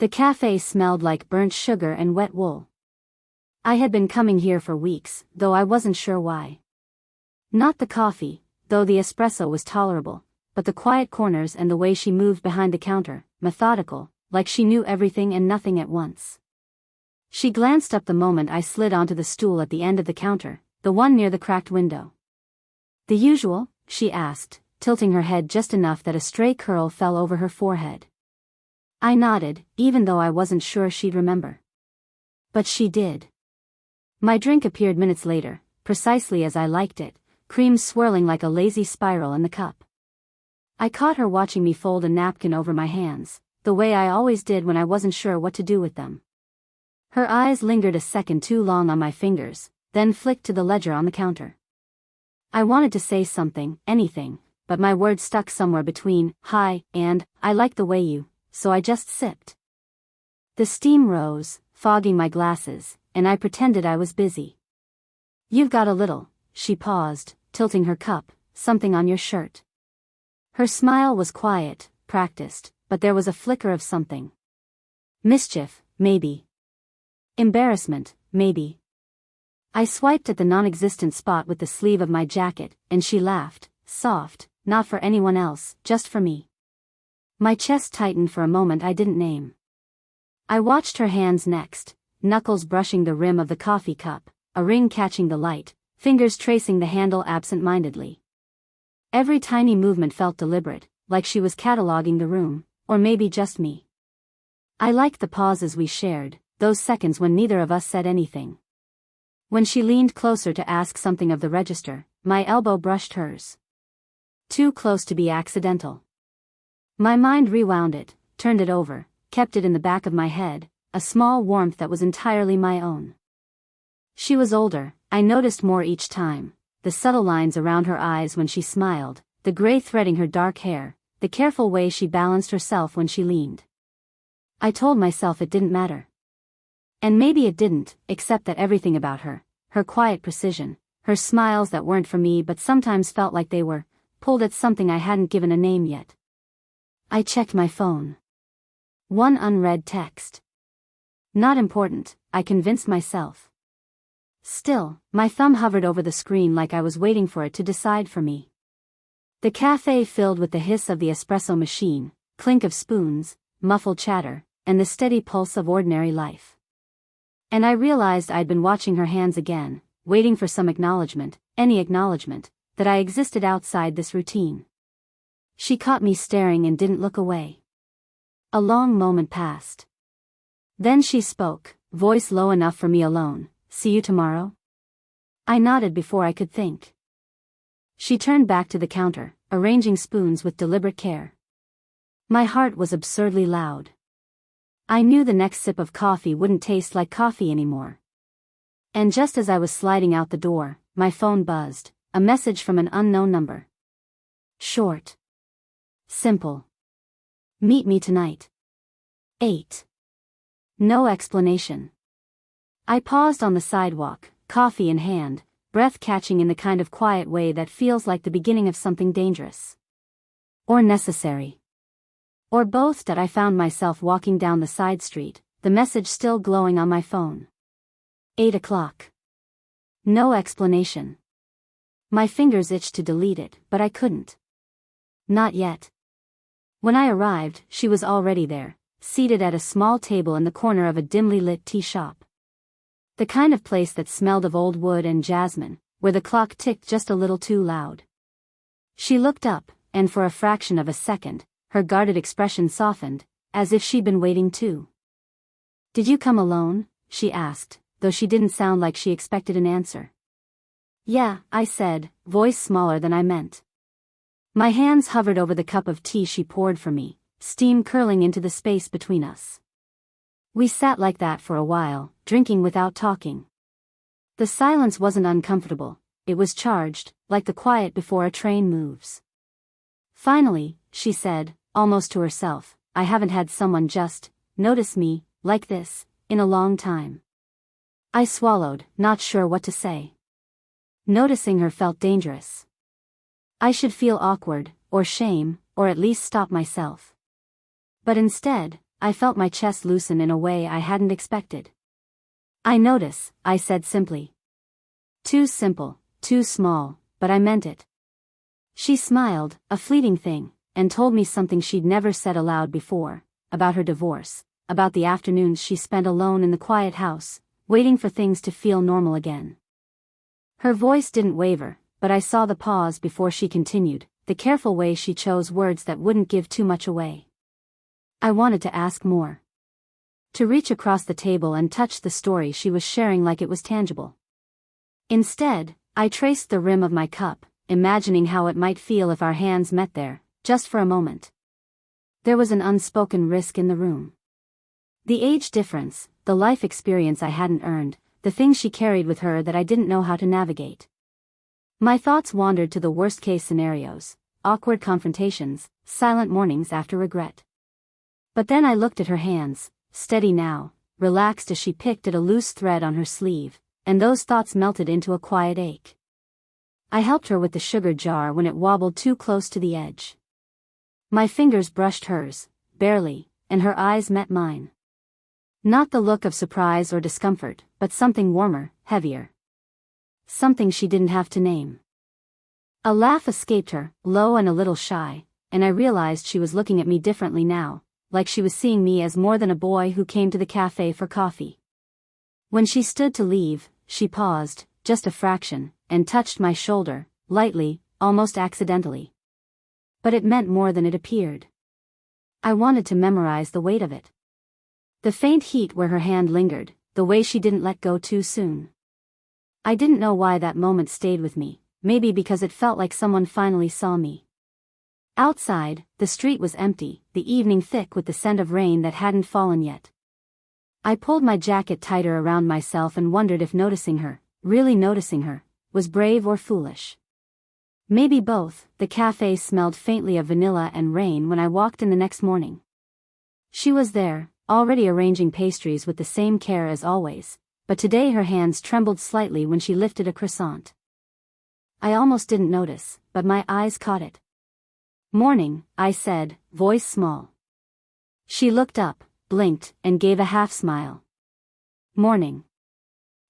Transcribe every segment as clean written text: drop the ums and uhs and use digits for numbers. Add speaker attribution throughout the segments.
Speaker 1: The cafe smelled like burnt sugar and wet wool. I had been coming here for weeks, though I wasn't sure why. Not the coffee, though the espresso was tolerable, but the quiet corners and the way she moved behind the counter, methodical, like she knew everything and nothing at once. She glanced up the moment I slid onto the stool at the end of the counter, the one near the cracked window. "The usual?" she asked, tilting her head just enough that a stray curl fell over her forehead. I nodded, even though I wasn't sure she'd remember. But she did. My drink appeared minutes later, precisely as I liked it, cream swirling like a lazy spiral in the cup. I caught her watching me fold a napkin over my hands, the way I always did when I wasn't sure what to do with them. Her eyes lingered a second too long on my fingers, then flicked to the ledger on the counter. I wanted to say something, anything, but my words stuck somewhere between "hi" and "I like the way you," so I just sipped. The steam rose, fogging my glasses, and I pretended I was busy. "You've got a little," she paused, tilting her cup, "something on your shirt." Her smile was quiet, practiced, but there was a flicker of something. Mischief, maybe. Embarrassment, maybe. I swiped at the non-existent spot with the sleeve of my jacket, and she laughed, soft, not for anyone else, just for me. My chest tightened for a moment I didn't name. I watched her hands next, knuckles brushing the rim of the coffee cup, a ring catching the light, fingers tracing the handle absent-mindedly. Every tiny movement felt deliberate, like she was cataloging the room, or maybe just me. I liked the pauses we shared, those seconds when neither of us said anything. When she leaned closer to ask something of the register, my elbow brushed hers. Too close to be accidental. My mind rewound it, turned it over, kept it in the back of my head, a small warmth that was entirely my own. She was older, I noticed more each time, the subtle lines around her eyes when she smiled, the gray threading her dark hair, the careful way she balanced herself when she leaned. I told myself it didn't matter. And maybe it didn't, except that everything about her, her quiet precision, her smiles that weren't for me but sometimes felt like they were, pulled at something I hadn't given a name yet. I checked my phone. One unread text. Not important, I convinced myself. Still, my thumb hovered over the screen like I was waiting for it to decide for me. The cafe filled with the hiss of the espresso machine, clink of spoons, muffled chatter, and the steady pulse of ordinary life. And I realized I'd been watching her hands again, waiting for some acknowledgement, any acknowledgement, that I existed outside this routine. She caught me staring and didn't look away. A long moment passed. Then she spoke, voice low enough for me alone. "See you tomorrow?" I nodded before I could think. She turned back to the counter, arranging spoons with deliberate care. My heart was absurdly loud. I knew the next sip of coffee wouldn't taste like coffee anymore. And just as I was sliding out the door, my phone buzzed, a message from an unknown number. Short. Simple. "Meet me tonight. 8. No explanation. I paused on the sidewalk, coffee in hand, breath catching in the kind of quiet way that feels like the beginning of something dangerous. Or necessary. Or both. That I found myself walking down the side street, the message still glowing on my phone. 8 o'clock. No explanation. My fingers itched to delete it, but I couldn't. Not yet. When I arrived, she was already there, seated at a small table in the corner of a dimly lit tea shop. The kind of place that smelled of old wood and jasmine, where the clock ticked just a little too loud. She looked up, and for a fraction of a second, her guarded expression softened, as if she'd been waiting too. "Did you come alone?" she asked, though she didn't sound like she expected an answer. "Yeah," I said, voice smaller than I meant. My hands hovered over the cup of tea she poured for me, steam curling into the space between us. We sat like that for a while, drinking without talking. The silence wasn't uncomfortable, it was charged, like the quiet before a train moves. Finally, she said, almost to herself, "I haven't had someone just notice me like this in a long time." I swallowed, not sure what to say. Noticing her felt dangerous. I should feel awkward, or shame, or at least stop myself. But instead, I felt my chest loosen in a way I hadn't expected. "I notice," I said simply. Too simple, too small, but I meant it. She smiled, a fleeting thing, and told me something she'd never said aloud before, about her divorce, about the afternoons she spent alone in the quiet house, waiting for things to feel normal again. Her voice didn't waver, but I saw the pause before she continued, the careful way she chose words that wouldn't give too much away. I wanted to ask more. To reach across the table and touch the story she was sharing like it was tangible. Instead, I traced the rim of my cup, imagining how it might feel if our hands met there, just for a moment. There was an unspoken risk in the room. The age difference, the life experience I hadn't earned, the things she carried with her that I didn't know how to navigate. My thoughts wandered to the worst-case scenarios, awkward confrontations, silent mornings after regret. But then I looked at her hands, steady now, relaxed as she picked at a loose thread on her sleeve, and those thoughts melted into a quiet ache. I helped her with the sugar jar when it wobbled too close to the edge. My fingers brushed hers, barely, and her eyes met mine. Not the look of surprise or discomfort, but something warmer, heavier. Something she didn't have to name. A laugh escaped her, low and a little shy, and I realized she was looking at me differently now, like she was seeing me as more than a boy who came to the cafe for coffee. When she stood to leave, she paused, just a fraction, and touched my shoulder, lightly, almost accidentally. But it meant more than it appeared. I wanted to memorize the weight of it. The faint heat where her hand lingered, the way she didn't let go too soon. I didn't know why that moment stayed with me, maybe because it felt like someone finally saw me. Outside, the street was empty, the evening thick with the scent of rain that hadn't fallen yet. I pulled my jacket tighter around myself and wondered if noticing her, really noticing her, was brave or foolish. Maybe both. The cafe smelled faintly of vanilla and rain when I walked in the next morning. She was there, already arranging pastries with the same care as always, but today her hands trembled slightly when she lifted a croissant. I almost didn't notice, but my eyes caught it. "Morning," I said, voice small. She looked up, blinked, and gave a half smile. "Morning."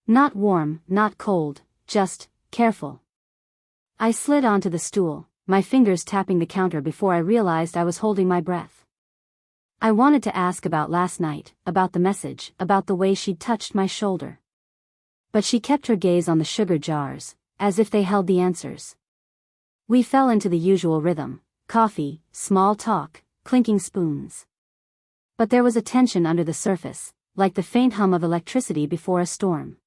Speaker 1: Not warm, not cold, just careful. I slid onto the stool, my fingers tapping the counter before I realized I was holding my breath. I wanted to ask about last night, about the message, about the way she'd touched my shoulder. But she kept her gaze on the sugar jars, as if they held the answers. We fell into the usual rhythm, coffee, small talk, clinking spoons. But there was a tension under the surface, like the faint hum of electricity before a storm.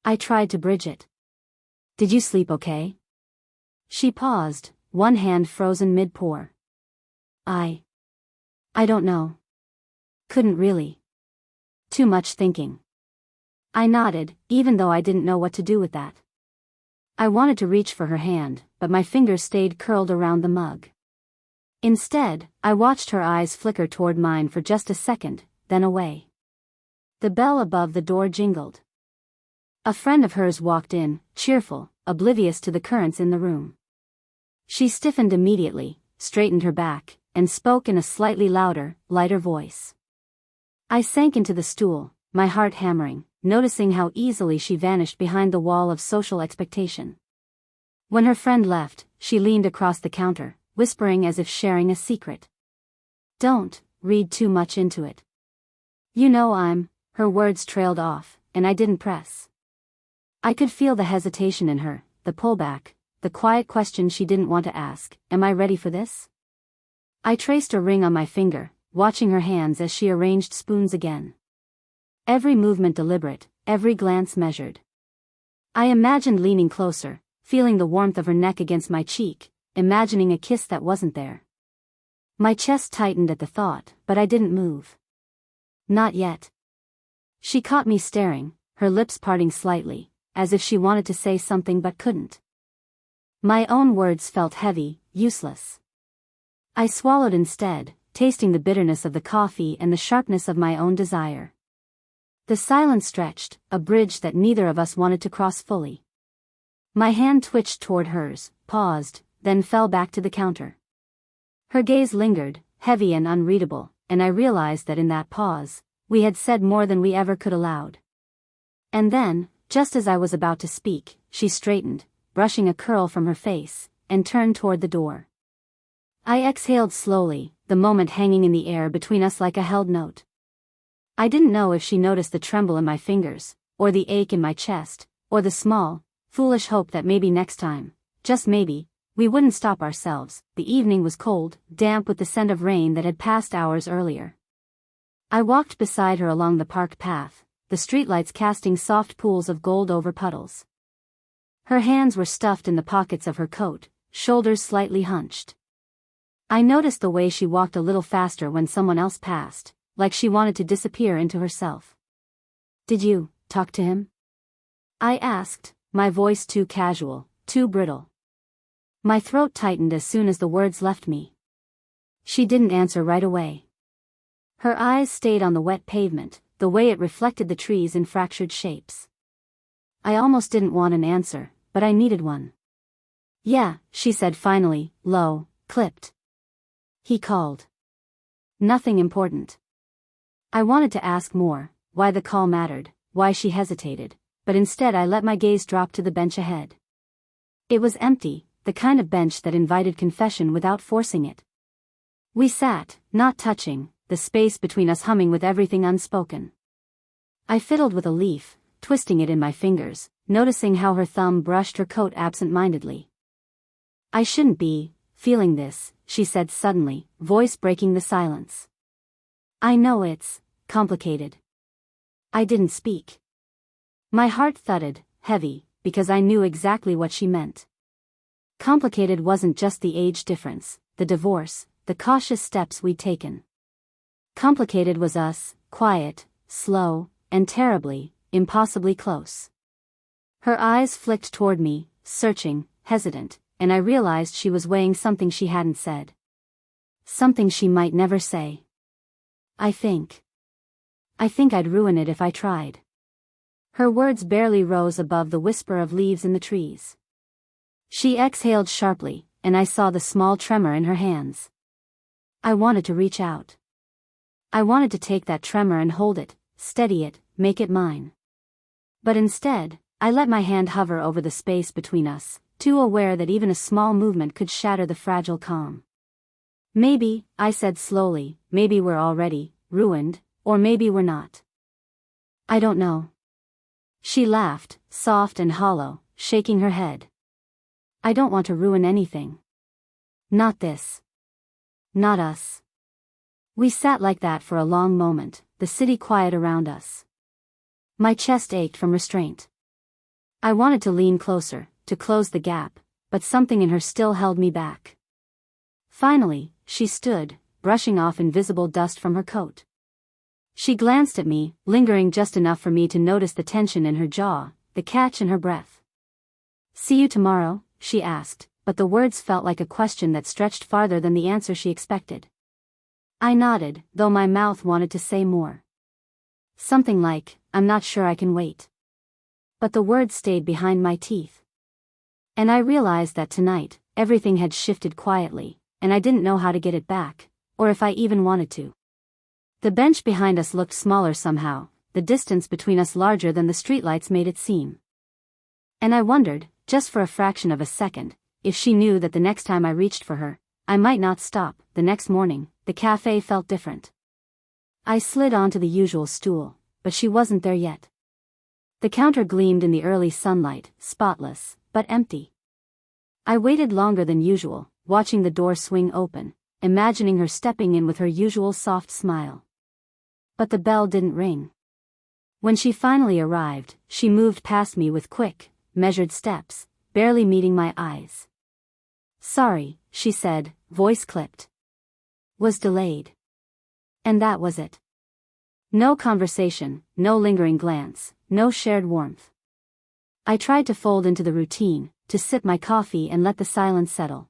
Speaker 1: I tried to bridge it. "Did you sleep okay?" She paused, one hand frozen mid-pour. I don't know. Couldn't really. Too much thinking. I nodded, even though I didn't know what to do with that. I wanted to reach for her hand, but my fingers stayed curled around the mug. Instead, I watched her eyes flicker toward mine for just a second, then away. The bell above the door jingled. A friend of hers walked in, cheerful, oblivious to the currents in the room. She stiffened immediately, straightened her back, and spoke in a slightly louder, lighter voice. I sank into the stool, my heart hammering, noticing how easily she vanished behind the wall of social expectation. When her friend left, she leaned across the counter, whispering as if sharing a secret. "Don't read too much into it. You know Her words trailed off, and I didn't press. I could feel the hesitation in her, the pullback, the quiet question she didn't want to ask. Am I ready for this? I traced a ring on my finger, watching her hands as she arranged spoons again. Every movement deliberate, every glance measured. I imagined leaning closer, feeling the warmth of her neck against my cheek, imagining a kiss that wasn't there. My chest tightened at the thought, but I didn't move. Not yet. She caught me staring, her lips parting slightly, as if she wanted to say something but couldn't. My own words felt heavy, useless. I swallowed instead, tasting the bitterness of the coffee and the sharpness of my own desire. The silence stretched, a bridge that neither of us wanted to cross fully. My hand twitched toward hers, paused, then fell back to the counter. Her gaze lingered, heavy and unreadable, and I realized that in that pause, we had said more than we ever could allowed. And then, just as I was about to speak, she straightened, brushing a curl from her face, and turned toward the door. I exhaled slowly, the moment hanging in the air between us like a held note. I didn't know if she noticed the tremble in my fingers, or the ache in my chest, or the small, foolish hope that maybe next time, just maybe, we wouldn't stop ourselves. The evening was cold, damp with the scent of rain that had passed hours earlier. I walked beside her along the park path, the streetlights casting soft pools of gold over puddles. Her hands were stuffed in the pockets of her coat, shoulders slightly hunched. I noticed the way she walked a little faster when someone else passed, like she wanted to disappear into herself. "Did you talk to him?" I asked, my voice too casual, too brittle. My throat tightened as soon as the words left me. She didn't answer right away. Her eyes stayed on the wet pavement, the way it reflected the trees in fractured shapes. I almost didn't want an answer, but I needed one. "Yeah," she said finally, low, clipped. "He called." "Nothing important." I wanted to ask more, why the call mattered, why she hesitated, but instead I let my gaze drop to the bench ahead. It was empty, the kind of bench that invited confession without forcing it. We sat, not touching, the space between us humming with everything unspoken. I fiddled with a leaf, twisting it in my fingers, noticing how her thumb brushed her coat absent-mindedly. "I shouldn't be feeling this," she said suddenly, voice breaking the silence. "I know it's complicated." I didn't speak. My heart thudded, heavy, because I knew exactly what she meant. Complicated wasn't just the age difference, the divorce, the cautious steps we'd taken. Complicated was us, quiet, slow, and terribly, impossibly close. Her eyes flicked toward me, searching, hesitant, and I realized she was weighing something she hadn't said. Something she might never say. I think I'd ruin it if I tried." Her words barely rose above the whisper of leaves in the trees. She exhaled sharply, and I saw the small tremor in her hands. I wanted to reach out. I wanted to take that tremor and hold it, steady it, make it mine. But instead, I let my hand hover over the space between us, too aware that even a small movement could shatter the fragile calm. "Maybe," I said slowly, "maybe we're already ruined, or maybe we're not. I don't know." She laughed, soft and hollow, shaking her head. "I don't want to ruin anything. Not this. Not us." We sat like that for a long moment, the city quiet around us. My chest ached from restraint. I wanted to lean closer, to close the gap, but something in her still held me back. Finally, she stood, brushing off invisible dust from her coat. She glanced at me, lingering just enough for me to notice the tension in her jaw, the catch in her breath. "See you tomorrow?" she asked, but the words felt like a question that stretched farther than the answer she expected. I nodded, though my mouth wanted to say more. Something like, "I'm not sure I can wait." But the words stayed behind my teeth. And I realized that tonight, everything had shifted quietly, and I didn't know how to get it back, or if I even wanted to. The bench behind us looked smaller somehow, the distance between us larger than the streetlights made it seem. And I wondered, just for a fraction of a second, if she knew that the next time I reached for her, I might not stop. The next morning, the cafe felt different. I slid onto the usual stool, but she wasn't there yet. The counter gleamed in the early sunlight, spotless, but empty. I waited longer than usual, watching the door swing open, imagining her stepping in with her usual soft smile. But the bell didn't ring. When she finally arrived, she moved past me with quick, measured steps, barely meeting my eyes. "Sorry," she said, voice clipped. "Was delayed." And that was it. No conversation, no lingering glance, no shared warmth. I tried to fold into the routine, to sip my coffee and let the silence settle.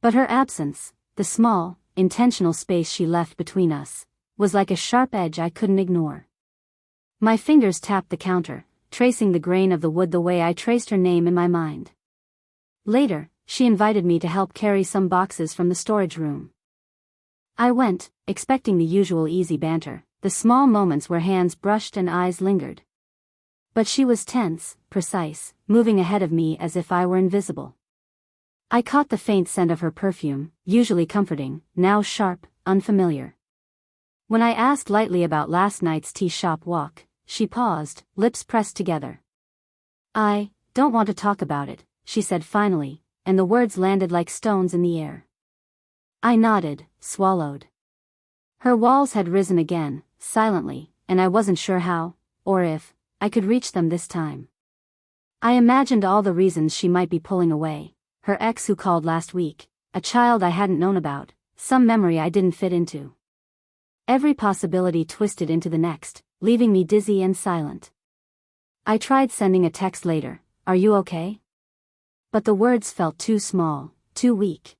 Speaker 1: But her absence, the small, intentional space she left between us, was like a sharp edge I couldn't ignore. My fingers tapped the counter, tracing the grain of the wood the way I traced her name in my mind. Later, she invited me to help carry some boxes from the storage room. I went, expecting the usual easy banter, the small moments where hands brushed and eyes lingered. But she was tense, precise, moving ahead of me as if I were invisible. I caught the faint scent of her perfume, usually comforting, now sharp, unfamiliar. When I asked lightly about last night's tea shop walk, she paused, lips pressed together. "I don't want to talk about it," she said finally, and the words landed like stones in the air. I nodded, swallowed. Her walls had risen again, silently, and I wasn't sure how, or if, I could reach them this time. I imagined all the reasons she might be pulling away: her ex who called last week, a child I hadn't known about, some memory I didn't fit into. Every possibility twisted into the next, leaving me dizzy and silent. I tried sending a text later, "Are you okay?" But the words felt too small, too weak.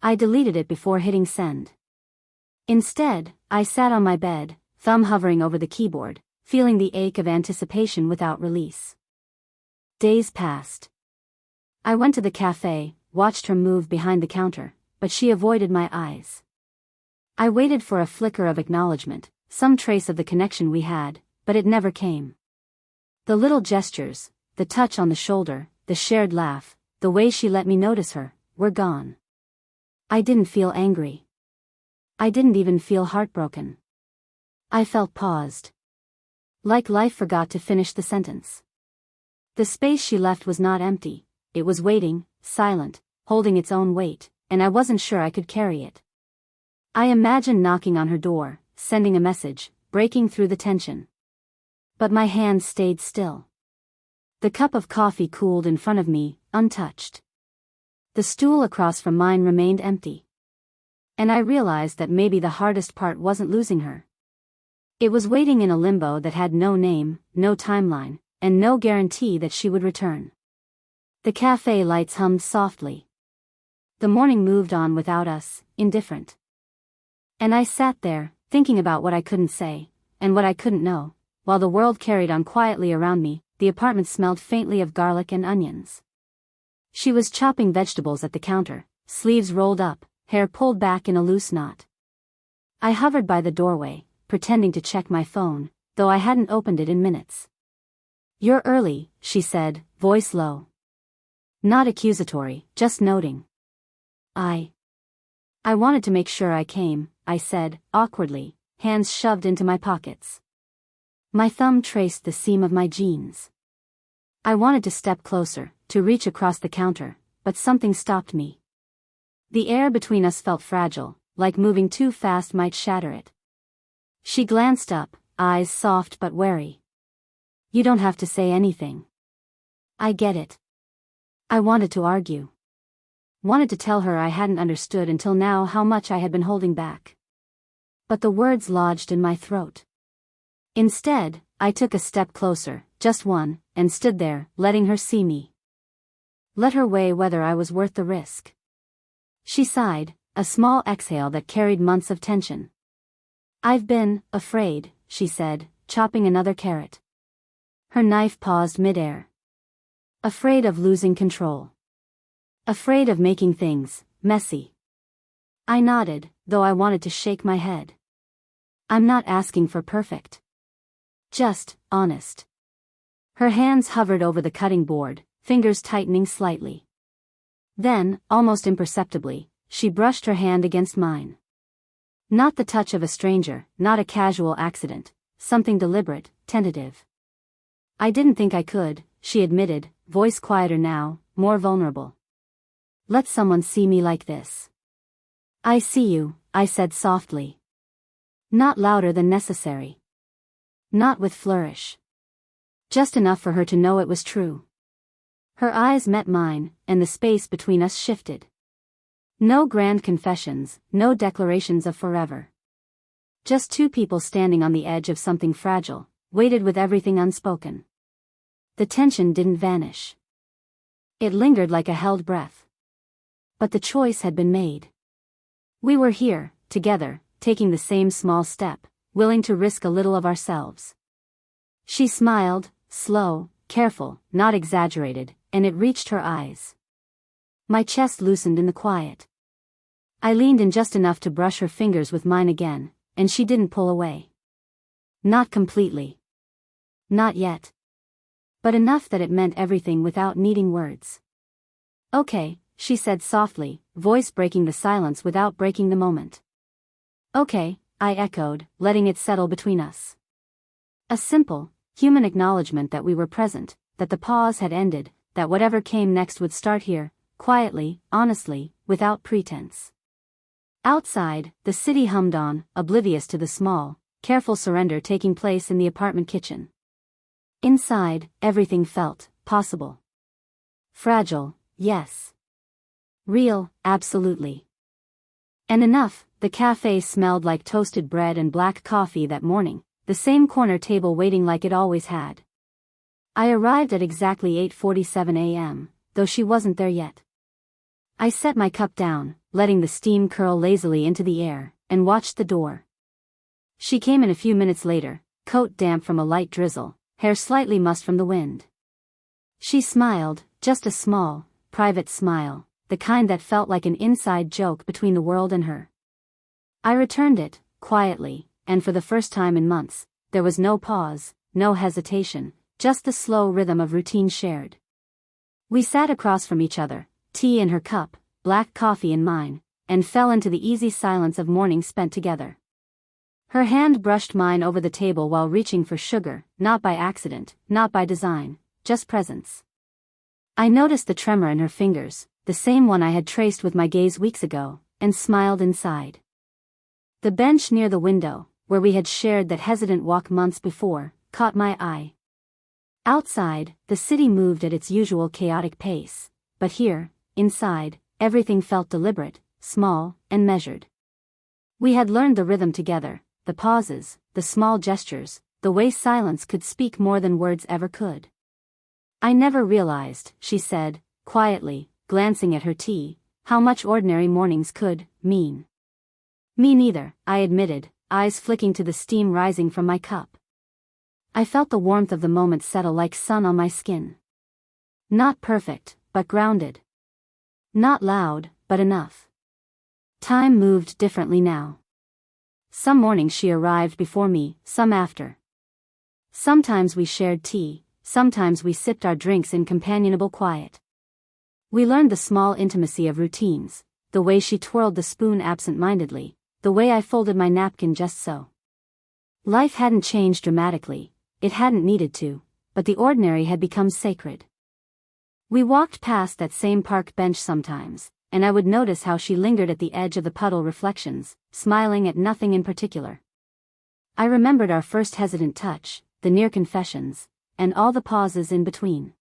Speaker 1: I deleted it before hitting send. Instead, I sat on my bed, thumb hovering over the keyboard, feeling the ache of anticipation without release. Days passed. I went to the cafe, watched her move behind the counter, but she avoided my eyes. I waited for a flicker of acknowledgement, some trace of the connection we had, but it never came. The little gestures, the touch on the shoulder, the shared laugh, the way she let me notice her, were gone. I didn't feel angry. I didn't even feel heartbroken. I felt paused. Like life forgot to finish the sentence. The space she left was not empty, it was waiting, silent, holding its own weight, and I wasn't sure I could carry it. I imagined knocking on her door, sending a message, breaking through the tension. But my hands stayed still. The cup of coffee cooled in front of me, untouched. The stool across from mine remained empty. And I realized that maybe the hardest part wasn't losing her. It was waiting in a limbo that had no name, no timeline, and no guarantee that she would return. The cafe lights hummed softly. The morning moved on without us, indifferent. And I sat there, thinking about what I couldn't say, and what I couldn't know, while the world carried on quietly around me. The apartment smelled faintly of garlic and onions. She was chopping vegetables at the counter, sleeves rolled up, hair pulled back in a loose knot. I hovered by the doorway, pretending to check my phone, though I hadn't opened it in minutes. "You're early," she said, voice low. Not accusatory, just noting. I wanted to make sure I came," I said, awkwardly, hands shoved into my pockets. My thumb traced the seam of my jeans. I wanted to step closer, to reach across the counter, but something stopped me. The air between us felt fragile, like moving too fast might shatter it. She glanced up, eyes soft but wary. "You don't have to say anything." "I get it." I wanted to argue. Wanted to tell her I hadn't understood until now how much I had been holding back. But the words lodged in my throat. Instead, I took a step closer, just one, and stood there, letting her see me. Let her weigh whether I was worth the risk. She sighed, a small exhale that carried months of tension. "I've been afraid," she said, chopping another carrot. Her knife paused midair. "Afraid of losing control. Afraid of making things messy." I nodded, though I wanted to shake my head. "I'm not asking for perfect. Just honest." Her hands hovered over the cutting board, fingers tightening slightly. Then, almost imperceptibly, she brushed her hand against mine. Not the touch of a stranger, not a casual accident, something deliberate, tentative. "I didn't think I could," she admitted, voice quieter now, more vulnerable. "Let someone see me like this." "I see you," I said softly. Not louder than necessary. Not with flourish. Just enough for her to know it was true. Her eyes met mine, and the space between us shifted. No grand confessions, no declarations of forever. Just two people standing on the edge of something fragile, weighted with everything unspoken. The tension didn't vanish. It lingered like a held breath. But the choice had been made. We were here, together, taking the same small step, willing to risk a little of ourselves. She smiled, slow, careful, not exaggerated, and it reached her eyes. My chest loosened in the quiet. I leaned in just enough to brush her fingers with mine again, and she didn't pull away. Not completely. Not yet. But enough that it meant everything without needing words. Okay, she said softly, voice breaking the silence without breaking the moment. Okay, I echoed, letting it settle between us. A simple, human acknowledgement that we were present, that the pause had ended, that whatever came next would start here, quietly, honestly, without pretense. Outside, the city hummed on, oblivious to the small, careful surrender taking place in the apartment kitchen. Inside, everything felt possible. Fragile, yes. Real, absolutely. And enough, the cafe smelled like toasted bread and black coffee that morning, the same corner table waiting like it always had. I arrived at exactly 8:47 a.m., though she wasn't there yet. I set my cup down, letting the steam curl lazily into the air, and watched the door. She came in a few minutes later, coat damp from a light drizzle, hair slightly mussed from the wind. She smiled, just a small, private smile, the kind that felt like an inside joke between the world and her. I returned it, quietly, and for the first time in months, there was no pause, no hesitation, just the slow rhythm of routine shared. We sat across from each other, tea in her cup, black coffee in mine, and fell into the easy silence of morning spent together. Her hand brushed mine over the table while reaching for sugar, not by accident, not by design, just presence. I noticed the tremor in her fingers, the same one I had traced with my gaze weeks ago, and smiled inside. The bench near the window, where we had shared that hesitant walk months before, caught my eye. Outside, the city moved at its usual chaotic pace, but here, inside, everything felt deliberate, small, and measured. We had learned the rhythm together, the pauses, the small gestures, the way silence could speak more than words ever could. I never realized, she said, quietly, glancing at her tea, how much ordinary mornings could mean. Me neither, I admitted, eyes flicking to the steam rising from my cup. I felt the warmth of the moment settle like sun on my skin. Not perfect, but grounded. Not loud, but enough. Time moved differently now. Some mornings she arrived before me, some after. Sometimes we shared tea, sometimes we sipped our drinks in companionable quiet. We learned the small intimacy of routines, the way she twirled the spoon absent-mindedly, the way I folded my napkin just so. Life hadn't changed dramatically, it hadn't needed to, but the ordinary had become sacred. We walked past that same park bench sometimes, and I would notice how she lingered at the edge of the puddle reflections, smiling at nothing in particular. I remembered our first hesitant touch, the near confessions, and all the pauses in between.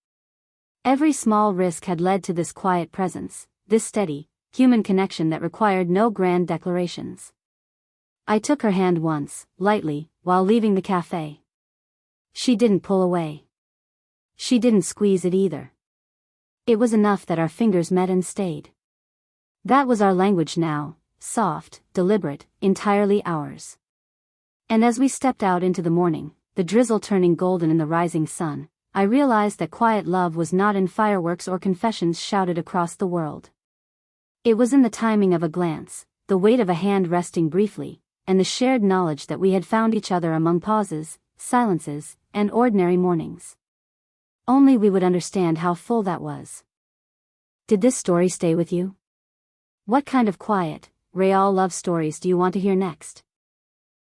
Speaker 1: Every small risk had led to this quiet presence, this steady, human connection that required no grand declarations. I took her hand once, lightly, while leaving the cafe. She didn't pull away. She didn't squeeze it either. It was enough that our fingers met and stayed. That was our language now, soft, deliberate, entirely ours. And as we stepped out into the morning, the drizzle turning golden in the rising sun, I realized that quiet love was not in fireworks or confessions shouted across the world. It was in the timing of a glance, the weight of a hand resting briefly, and the shared knowledge that we had found each other among pauses, silences, and ordinary mornings. Only we would understand how full that was. Did this story stay with you? What kind of quiet, real love stories do you want to hear next?